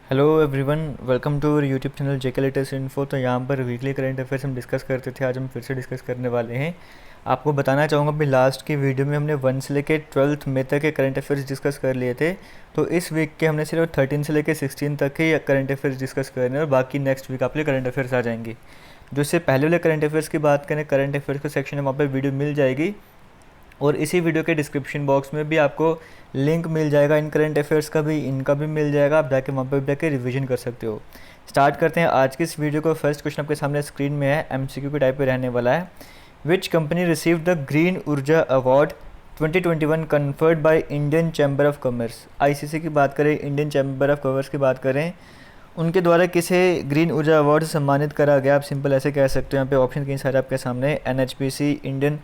Hello everyone, welcome to YouTube channel JK latest info. तो यहाँ पर वीकली करंट अफेयर्स हम डिस्कस करते थे, आज हम फिर से डिस्कस करने वाले हैं। आपको बताना चाहूँगा अभी लास्ट की वीडियो में हमने 1 से लेकर 12th में तक के करंट अफेयर्स डिस्कस कर लिए थे। तो इस वीक के हमने सिर्फ 13 से लेकर 16 तक के करंट अफेयर्स डिस्कस करने हैं और बाकी नेक्स्ट वीक आपके करंट अफेयर्स आ जाएंगे। जो इससे पहले वाले करंट अफेयर्स की बात करें, करंट अफेयर्स के सेक्शन में वहाँ पर वीडियो मिल जाएगी और इसी वीडियो के डिस्क्रिप्शन बॉक्स में भी आपको लिंक मिल जाएगा इन करंट अफेयर्स का भी, इनका भी मिल जाएगा। आप जाके वहाँ पर जाके रिवीजन कर सकते हो। स्टार्ट करते हैं आज की इस वीडियो को। फर्स्ट क्वेश्चन आपके सामने स्क्रीन में है, एमसीक्यू के टाइप पे रहने वाला है। Which company received the green Urja award 2021 conferred by Indian chamber of commerce. ICC की बात करें, इंडियन चैम्बर ऑफ कॉमर्स की बात करें, उनके द्वारा किसे ग्रीन ऊर्जा अवार्ड से सम्मानित करा गया। आप सिंपल ऐसे कह सकते हो। यहाँ पे ऑप्शन कई सारे आपके सामने, NHPC, Indian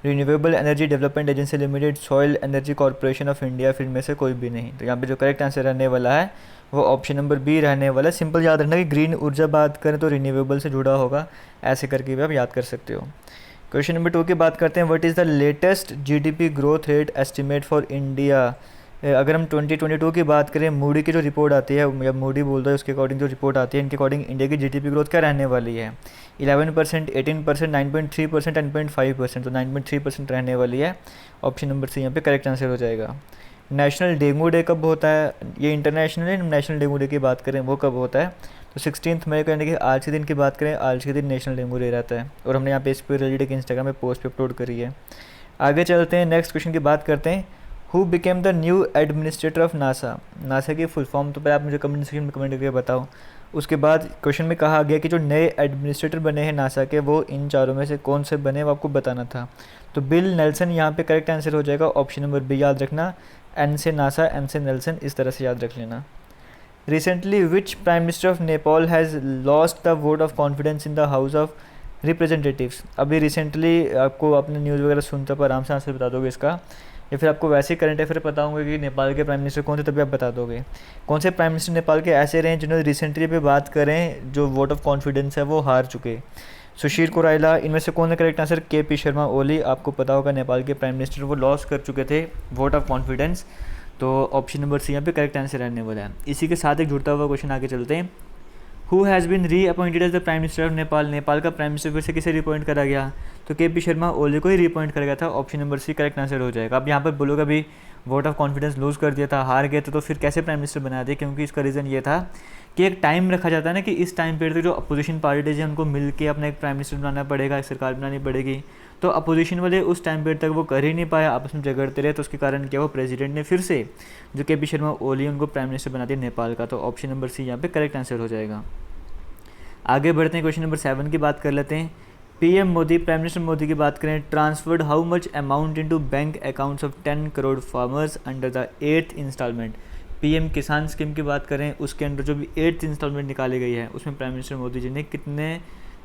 renewable energy development agency limited, soil energy corporation of India, फिर में से कोई भी नहीं। तो यहाँ पे जो करेक्ट आंसर रहने वाला है वो ऑप्शन नंबर बी रहने वाला है। सिंपल याद रखना कि ग्रीन ऊर्जा बात करें तो रिन्यूएबल से जुड़ा होगा, ऐसे करके भी आप याद कर सकते हो। क्वेश्चन नंबर 2 की बात करते हैं। What is the latest GDP growth rate estimate for India. अगर हम 2022 की बात करें, मूडी की जो रिपोर्ट आती है या मूडी बोल रहा है उसके अकॉर्डिंग जो रिपोर्ट आती है, इनके अकॉर्डिंग इंडिया की जीडीपी ग्रोथ क्या रहने वाली है? 11%, 18%, 9.3%, 10.5%। तो 9.3% रहने वाली है। ऑप्शन नंबर सी यहाँ पे करेक्ट आंसर हो जाएगा। नेशनल डेंगू डे कब होता है? ये इंटरनेशनल है, नेशनल डेंगू डे की बात करें वो कब होता है? तो 16 मई को, यानी कि आज के दिन की बात करें, आज के दिन नेशनल डेंगू डे रहता है और हमने यहाँ पे इस पर रिलेटेड एक इंस्टाग्राम में पोस्ट पे अपलोड करी है। आगे चलते हैं, नेक्स्ट क्वेश्चन की बात करते हैं। Who became the new administrator of NASA. NASA की फुल फॉर्म तो पहले आप मुझे कमेंट सेक्शन में कमेंट करके बताओ। उसके बाद क्वेश्चन में कहा गया कि जो नए एडमिनिस्ट्रेटर बने हैं नासा के, वो इन चारों में से कौन से बने, वो आपको बताना था। तो बिल नेल्सन यहाँ पे करेक्ट आंसर हो जाएगा। ऑप्शन नंबर बी याद रखना, एन से नासा, एम से नेल्सन, इस तरह से याद रख लेना। Recently which prime minister of Nepal has lost the vote of confidence in the house of representatives. अभी रिसेंटली आपको अपने न्यूज़ वगैरह सुनते पर आराम से आंसर बता दोगे इसका, या फिर आपको वैसे ही करंट अफेयर पता होंगे कि नेपाल के प्राइम मिनिस्टर कौन थे, तभी आप बता दोगे। कौन से प्राइम मिनिस्टर नेपाल के ऐसे रहे जिन्होंने रिसेंटली पे बात करें जो वोट ऑफ कॉन्फिडेंस है वो हार चुके? सुशील कोइराला, इनमें से कौन है करेक्ट आंसर? के पी शर्मा ओली। आपको पता होगा नेपाल के प्राइम मिनिस्टर वो लॉस कर चुके थे वोट ऑफ कॉन्फिडेंस। तो ऑप्शन नंबर सी यहाँ पे करेक्ट आंसर रहने वाला है। इसी के साथ एक जुड़ता हुआ क्वेश्चन आगे चलते हैं। Who has been reappointed as the prime minister of Nepal. Nepal का प्राइम मिनिस्टर फिर से किसे रिअपॉइंट करा गया? तो के पी शर्मा ओली को ही रिअपॉइंट करा गया था। Option number C correct answer हो जाएगा। अब यहाँ पर बोलोगे अभी वोट ऑफ कॉन्फिडेंस लूज़ कर दिया था, हार गए थे, तो फिर कैसे प्राइम मिनिस्टर बना दिए? क्योंकि इसका रीज़न ये था कि एक टाइम रखा जाता है ना कि इस टाइम पीरियड तक जो अपोजिशन पार्टीज हैं उनको मिल के अपना एक प्राइम मिनिस्टर बनाना पड़ेगा, एक सरकार बनानी पड़ेगी। तो अपोजिशन वाले उस टाइम पीरियड तक वो कर ही नहीं पाए, आपस में झगड़ते रहे, तो उसके कारण क्या, वो प्रेसिडेंट ने फिर से जो के पी शर्मा ओली उनको प्राइम मिनिस्टर बना दिया नेपाल का। तो ऑप्शन नंबर सी यहाँ पे करेक्ट आंसर हो जाएगा। आगे बढ़ते हैं, क्वेश्चन नंबर 7 की बात कर लेते हैं। PM Modi, prime minister Modi की बात करें, transferred how much amount into bank accounts of 10 crore farmers under the 8th instalment. PM Kisan scheme की बात करें, उसके अंडर जो भी 8th इंस्टॉलमेंट निकाली गई है, उसमें प्राइम मिनिस्टर मोदी जी ने कितने,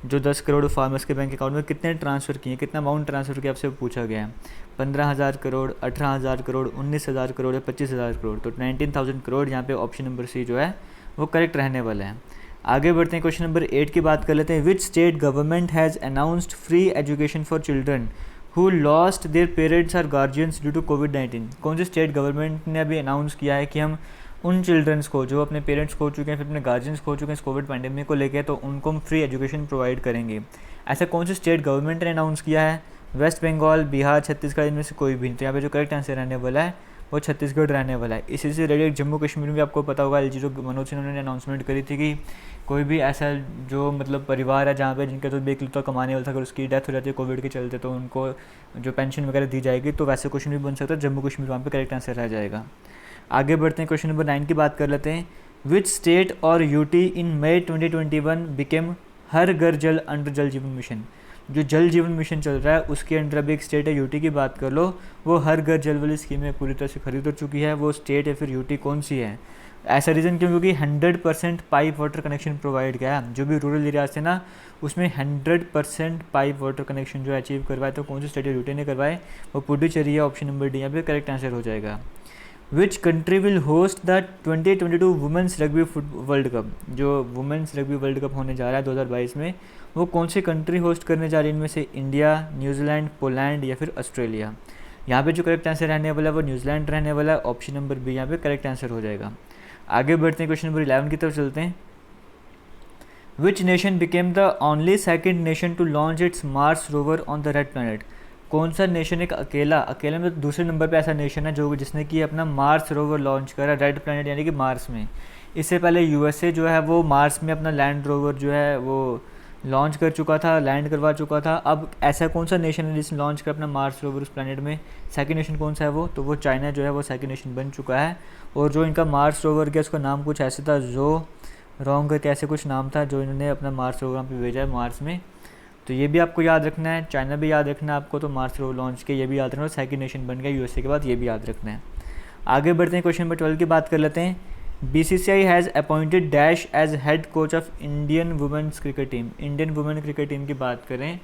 जो 10 करोड़ फार्मर्स के बैंक अकाउंट में कितने ट्रांसफ़र किए, कितना अमाउंट ट्रांसफ़र किया, आपसे पूछा गया है। 15,000 करोड़, 18,000 करोड़, 19,000 करोड़ या 25,000 करोड़। तो 19,000 करोड़ यहाँ पे ऑप्शन नंबर सी जो है वो करेक्ट रहने वाला है। आगे बढ़ते हैं, क्वेश्चन नंबर 8 की बात कर लेते हैं। Which state government has announced free education for children who lost their parents और गार्जियंस ड्यू टू कोविड-19। कौन सी स्टेट गवर्नमेंट ने अभी अनाउंस किया है कि हम उन चिल्ड्रंस को जो अपने पेरेंट्स खो चुके हैं, फिर अपने गार्जियंस खो चुके हैं इस कोविड पैंडेमिक को लेकर, तो उनको हम फ्री एजुकेशन प्रोवाइड करेंगे। ऐसा कौन सी स्टेट गवर्नमेंट ने अनाउंस किया है? वेस्ट बंगाल, बिहार, छत्तीसगढ़, इनमें से कोई भी नहीं। तो यहाँ पे जो करेक्ट आंसर रहने वाला है वो छत्तीसगढ़ रहने वाला है। इसी से रिलेटेड जम्मू कश्मीर में आपको पता होगा, एलजी जो मनोज सिन्हा ने अनाउंसमेंट करी थी कि कोई भी ऐसा जो मतलब परिवार है जहाँ पे जिनका तो बेकलौता कमाने वाला था, अगर उसकी डेथ हो जाती है कोविड के चलते, तो उनको जो पेंशन वगैरह दी जाएगी। तो वैसे क्वेश्चन भी बन सकता है, जम्मू कश्मीर वहाँ पे करेक्ट आंसर रह जाएगा। आगे बढ़ते हैं, क्वेश्चन नंबर 9 की बात कर लेते हैं। विच स्टेट और यूटी इन मई 2021 बिकेम हर घर जल अंडर जल जीवन मिशन। जो जल जीवन मिशन चल रहा है उसके अंडर अभी एक स्टेट है यूटी की बात कर लो, वो हर घर जल वाली स्कीम में पूरी तरह से खरीद हो चुकी है। वो स्टेट या फिर यूटी कौन सी है? ऐसा रीज़न क्यों? क्योंकि 100% पाइप वाटर कनेक्शन प्रोवाइड किया है। जो भी रूरल एरियाज थे ना, उसमें 100% पाइप वाटर कनेक्शन जो अचीव करवाए, तो कौन सी स्टेट या यूटी ने करवाए? वो पुडुचेरी है। ऑप्शन नंबर डी यहाँ पे करेक्ट आंसर हो जाएगा। Which country will host the 2022 women's rugby world cup. जो वुमेंस रग्बी वर्ल्ड कप होने जा रहा है 2022 में, वो कौन सी कंट्री होस्ट करने जा रही है? इनमें से इंडिया, न्यूजीलैंड, पोलैंड या फिर ऑस्ट्रेलिया। यहाँ पे जो करेक्ट आंसर रहने वाला है वो न्यूजीलैंड रहने वाला है। ऑप्शन नंबर बी यहाँ पे करेक्ट आंसर हो जाएगा। आगे बढ़ते हैं, क्वेश्चन नंबर 11 की तरफ चलते हैं। Which nation became the only second nation to launch its Mars rover on the red planet. कौन सा नेशन एक अकेले में दूसरे नंबर पे ऐसा नेशन है जो जिसने कि अपना मार्स रोवर लॉन्च करा रेड प्लैनेट यानी कि मार्स में। इससे पहले यूएसए जो है वो मार्स में अपना लैंड रोवर जो है वो लॉन्च कर चुका था, लैंड करवा चुका था। अब ऐसा कौन सा नेशन है जिसने लॉन्च कर अपना मार्स रोवर उस प्लैनेट में, सेकंड नेशन कौन सा है वो, तो वो चाइना जो है वो सेकंड नेशन बन चुका है। और जो इनका मार्स रोवर गया उसका नाम कुछ ऐसे था, जो रॉन्ग करके ऐसे कुछ नाम था जो इन्होंने अपना मार्स रोवर पे भेजा है मार्स में। तो ये भी आपको याद रखना है, चाइना भी याद रखना है आपको, तो मार्स रोवर लॉन्च के ये भी याद रखना है, सेकंड नेशन बन गया यूएसए के बाद, ये भी याद रखना है। आगे बढ़ते हैं, क्वेश्चन नंबर 12 की बात कर लेते हैं। BCCI has appointed dash as head coach of Indian women's cricket team. Indian women cricket team की बात करें,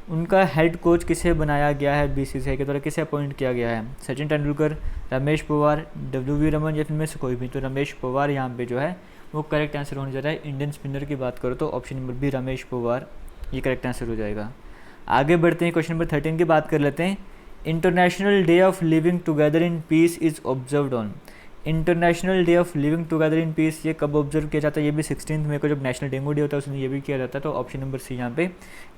उनका हेड कोच किसे बनाया गया है BCCI के द्वारा, किसे अपॉइंट किया गया है? सचिन तेंदुलकर, रमेश पवार, WV रमन या फिर में से कोई भी। तो रमेश पवार यहाँ पे जो है वो करेक्ट आंसर होने जा रहा है। इंडियन स्पिनर की बात करो तो option number B Ramesh Pawar ये करेक्ट आंसर हो जाएगा। आगे बढ़ते हैं, क्वेश्चन नंबर 13 की बात कर लेते हैं। International day of living together in peace is observed on. International day of living together in peace ये कब ऑब्जर्व किया जाता है? ये भी 16 मई को जब नेशनल डेंगू डे होता है उसमें ये भी किया जाता है। तो ऑप्शन नंबर सी यहाँ पे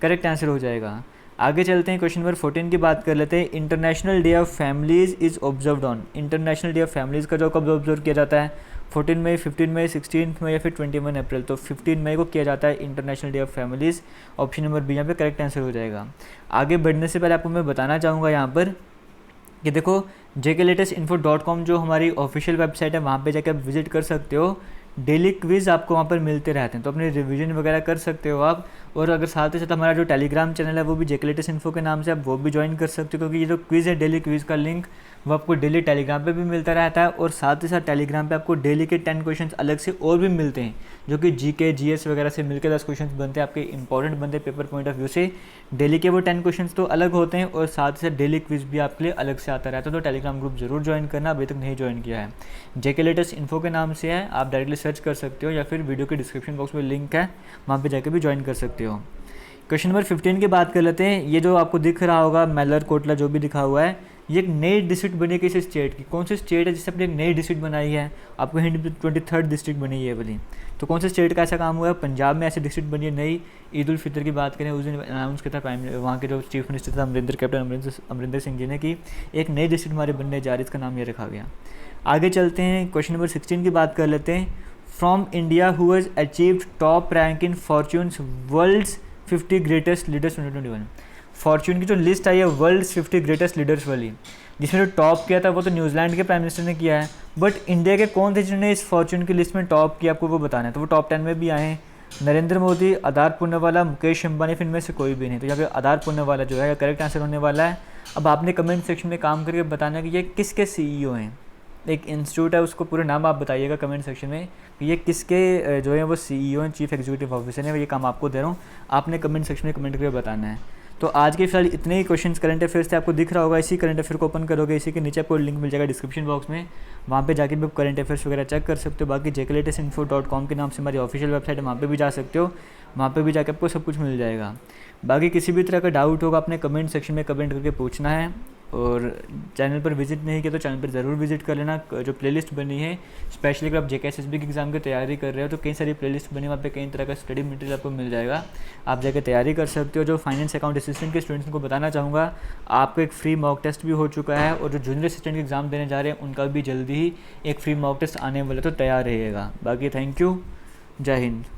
करेक्ट आंसर हो जाएगा। आगे चलते हैं, क्वेश्चन नंबर 14 की बात कर लेते हैं। International day of families is observed on. International day of families का जो कब ऑब्जर्व किया जाता है? 14 मई, 15 मई, 16 मई या फिर 21 अप्रैल। तो 15 मई को किया जाता है international day of families. Option number B यहाँ पे करेक्ट आंसर हो जाएगा। आगे बढ़ने से पहले आपको मैं बताना चाहूँगा यहाँ पर कि देखो jklatestinfo.com जो हमारी ऑफिशियल वेबसाइट है वहाँ पे जाकर आप विजिट कर सकते हो। डेली क्विज़ आपको वहाँ पर मिलते रहते हैं, तो अपने रिवीजन वगैरह कर सकते हो आप। और अगर साथ ही साथ हमारा जो टेलीग्राम चैनल है वो भी jklatestinfo के नाम से आप वो भी ज्वाइन कर सकते हो, क्योंकि ये जो क्विज़ है डेली क्विज़ का लिंक वो आपको डेली टेलीग्राम पे भी मिलता रहता है। और साथ ही साथ टेलीग्राम पे आपको डेली के 10 क्वेश्चंस अलग से और भी मिलते हैं, जो कि GK GS वगैरह से मिलकर 10 क्वेश्चंस बनते हैं, आपके इंपॉर्टेंट बनते हैं पेपर पॉइंट ऑफ व्यू से। डेली के वो 10 क्वेश्चंस तो अलग होते हैं और साथ ही साथ डेली क्विज़ भी आपके लिए अलग से आता रहता है। तो टेलीग्राम ग्रुप जरूर ज्वाइन करना, अभी तक नहीं ज्वाइन किया है। JK Latest Info के नाम से है, आप डायरेक्टली सर्च कर सकते हो या फिर वीडियो के डिस्क्रिप्शन बॉक्स में लिंक है, वहाँ पर जाकर भी ज्वाइन कर सकते हो। क्वेश्चन नंबर 15 की बात कर लेते हैं। ये जो आपको दिख रहा होगा मैलर कोटला जो भी दिखा हुआ है, ये एक नई डिस्ट्रिक्ट बनी है किसी स्टेट की। कौन सी स्टेट है जिससे अपनी एक नई डिस्ट्रिक्ट बनाई है? आपको हिंट 23rd डिस्ट्रिक्ट बनी है ये वाली। तो कौन से स्टेट का ऐसा काम हुआ है? पंजाब में ऐसी डिस्ट्रिक्ट बनी है नई। ईद उल फितर की बात करें, उस दिन अनाउंस किया था वहाँ के जो चीफ मिनिस्टर था कैप्टन अमरिंदर सिंह जी ने कि एक नई डिस्ट्रिक्ट हमारे बनने जा रही है, इसका नाम ये रखा गया। आगे चलते हैं, क्वेश्चन नंबर 16 की बात कर लेते हैं। From India who has achieved top rank in Fortune's world's 50 greatest leaders 2021। Fortune की जो लिस्ट आई है वर्ल्ड्स 50 ग्रेटेस्ट लीडर्स वाली, जिसमें जो टॉप किया था वो तो न्यूजीलैंड के प्राइम मिनिस्टर ने किया है, बट इंडिया के कौन थे जिन्होंने इस फॉर्च्यून की लिस्ट में टॉप किया, आपको वो बताना है। तो वो टॉप 10 में भी आए हैं नरेंद्र मोदी, आधार पुण्यवाला, मुकेश अंबानी, फिर इनमें से कोई भी नहीं। तो यहाँ पे आधार पुण्यवाला जो है करेक्ट आंसर होने वाला है। अब आपने कमेंट सेक्शन में काम करके बताना कि ये किसके CEO हैं। एक इंस्टीट्यूट है, उसको पूरे नाम आप बताइएगा कमेंट सेक्शन में कि ये किसके जो है वो CEO हैं, चीफ एग्जीक्यूटिव ऑफिसर हैं। ये काम आपको दे रहा हूँ, आपने कमेंट सेक्शन में कमेंट करके बताना है। तो आज के फिलहाल इतने ही क्वेश्चंस करंट अफेयर्स थे, आपको दिख रहा होगा। इसी करंट अफेयर को ओपन करोगे, इसी के नीचे आपको लिंक मिल जाएगा डिस्क्रिप्शन बॉक्स में, वहाँ पे जाके भी करंट अफेयर्स वगैरह चेक कर सकते हो। बाकी jklatestinfo.com के नाम से हमारी ऑफिशियल वेबसाइट है, वहाँ पे भी जा सकते हो, वहाँ पे भी जाके आपको सब कुछ मिल जाएगा। बाकी किसी भी तरह का डाउट होगा अपने कमेंट सेक्शन में कमेंट करके पूछना है। और चैनल पर विजिट नहीं किया तो चैनल पर ज़रूर विजिट कर लेना। जो प्लेलिस्ट बनी है स्पेशली अगर आप JKSSB के एग्ज़ाम की तैयारी कर रहे हो तो कई सारी प्लेलिस्ट बनी है, वहाँ पे कई तरह का स्टडी मटेरियल आपको मिल जाएगा, आप जाकर तैयारी कर सकते हो। जो फाइनेंस अकाउंट असिस्टेंट के स्टूडेंट्स को बताना चाहूँगा, आपको एक फ्री मॉक टेस्ट भी हो चुका है, और जो जूनियर असिस्टेंट एग्ज़ाम देने जा रहे हैं उनका भी जल्दी ही एक फ्री मॉक टेस्ट आने वाला, तो तैयार रहिएगा। बाकी थैंक यू, जय हिंद।